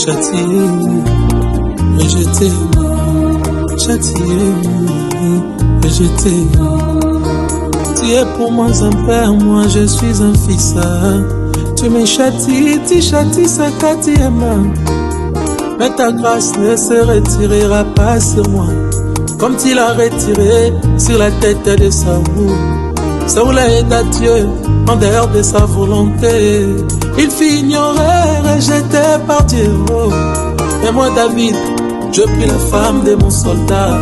châtié, rejeté, châtié, rejeté. Tu es pour moi un père, moi je suis un fils. Tu me châties, tu châties ce que tu aimes. Mais ta grâce ne se retirera pas sur moi, comme tu l'as retiré sur la tête de Saoul. Saoul est à Dieu en dehors de sa volonté. Il fut ignoré, rejeté par Dieu. Et moi David, je pris la femme de mon soldat.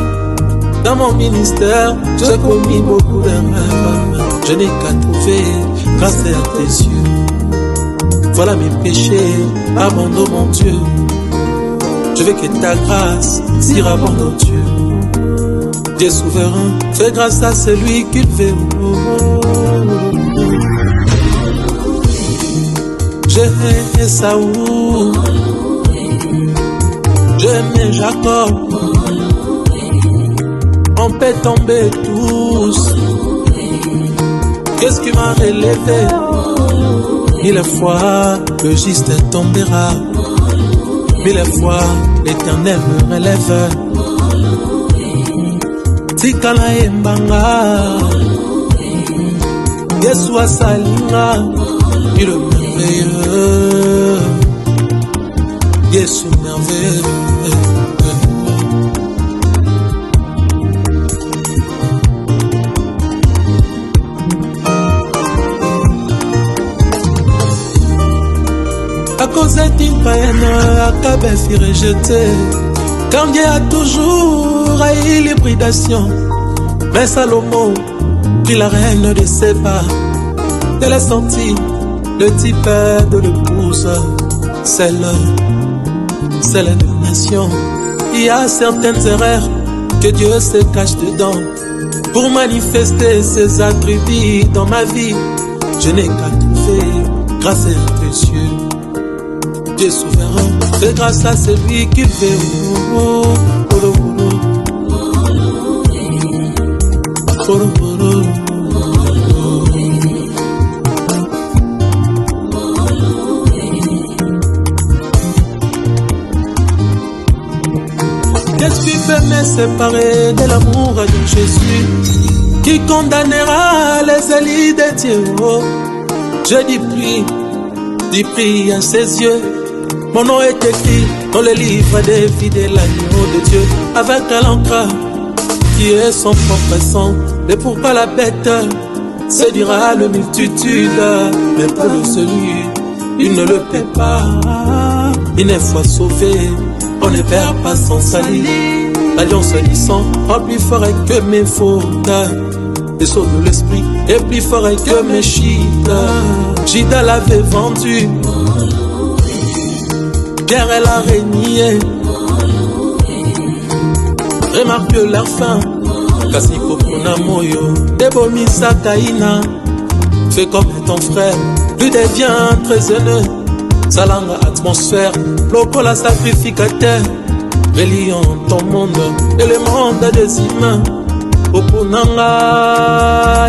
Dans mon ministère, j'ai commis beaucoup d'erreurs. Je n'ai qu'à trouver grâce à tes yeux. Voilà mes péchés, abandonne mon Dieu. Je veux que ta grâce surabonde, oh Dieu. Dieu souverain, fais grâce à celui qu'il veut. J'ai Saoul, j'aimais Jacob. On peut tomber tous. Qu'est-ce qui m'a relevé? 1000 fois le juste tombera. 1000 fois l'Éternel me relève. Tikala embanga Yesu asalinga. Il est merveilleux. Yesu merveilleux. À cause d'une païenne, Akabe fut rejeté. Quand Dieu a toujours haï l'hybridation. Mais Salomon prit la reine de Séba. Elle est sortie le type de l'épouse, celle de la nation. Il y a certaines erreurs que Dieu se cache dedans pour manifester ses attributs dans ma vie. Je n'ai qu'à trouver grâce à tes yeux. Dieu souverain, fais grâce à celui qui fait. Qu'est-ce qui peut me séparer de l'amour de Jésus? Qui condamnera les élus de Dieu? Je dis prie à ses yeux. Mon nom est écrit dans le livre des vies de l'agneau de Dieu, avec l'encre qui est son propre sang. Et pourquoi la bête séduira la multitude, mais pour celui, il ne le paie pas. Une fois sauvé, on ne perd pas son salut. L'alliance du sang est plus fort que mes fautes. Le sceau de l'esprit est plus fort que mes chites. Judas l'avait vendu, Pierre elle a régné. Remarque leur fin, kasi kokona moyo. Debomisa Kaina, fais comme ton frère, lui devient très haineux. Salanga atmosphère, lokola sacrificateur. Reliant ton monde et le monde des humains. Opunanga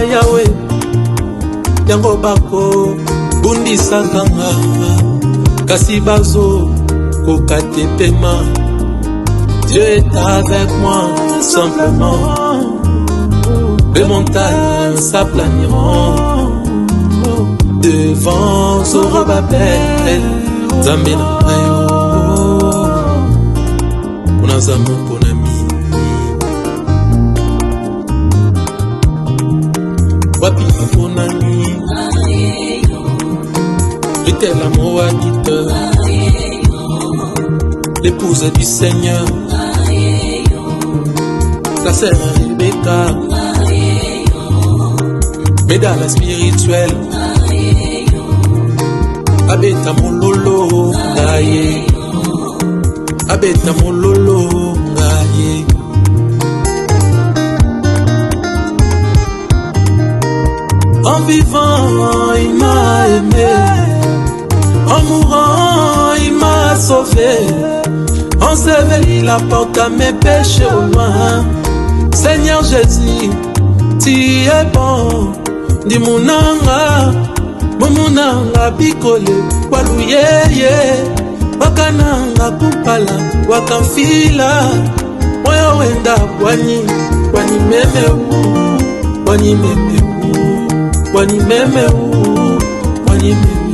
Yahweh, yango bako bundisa kanga, kasi bazo kokate pema. Dieu est avec moi simplement. Les montagnes s'aplaniront devant Zorobabel. Zamena ayo, unazamu konami. Wapi konami, était l'amour Moabite, l'épouse du Seigneur, la sœur Rebecca, médaille spirituelle, Abeta mololo ngaye, Abeta mololo ngaye. En vivant, il m'a aimé. En mourant, il m'a sauvé. En enseveli, il apporte à mes péchés au loin. Seigneur Jésus, tu es bon. Dis-moi Momunanga bikole waluyeye wakananga kupala wakamfila moyo wenda bwani memeu bwani memeu bwani memeu bwani memeu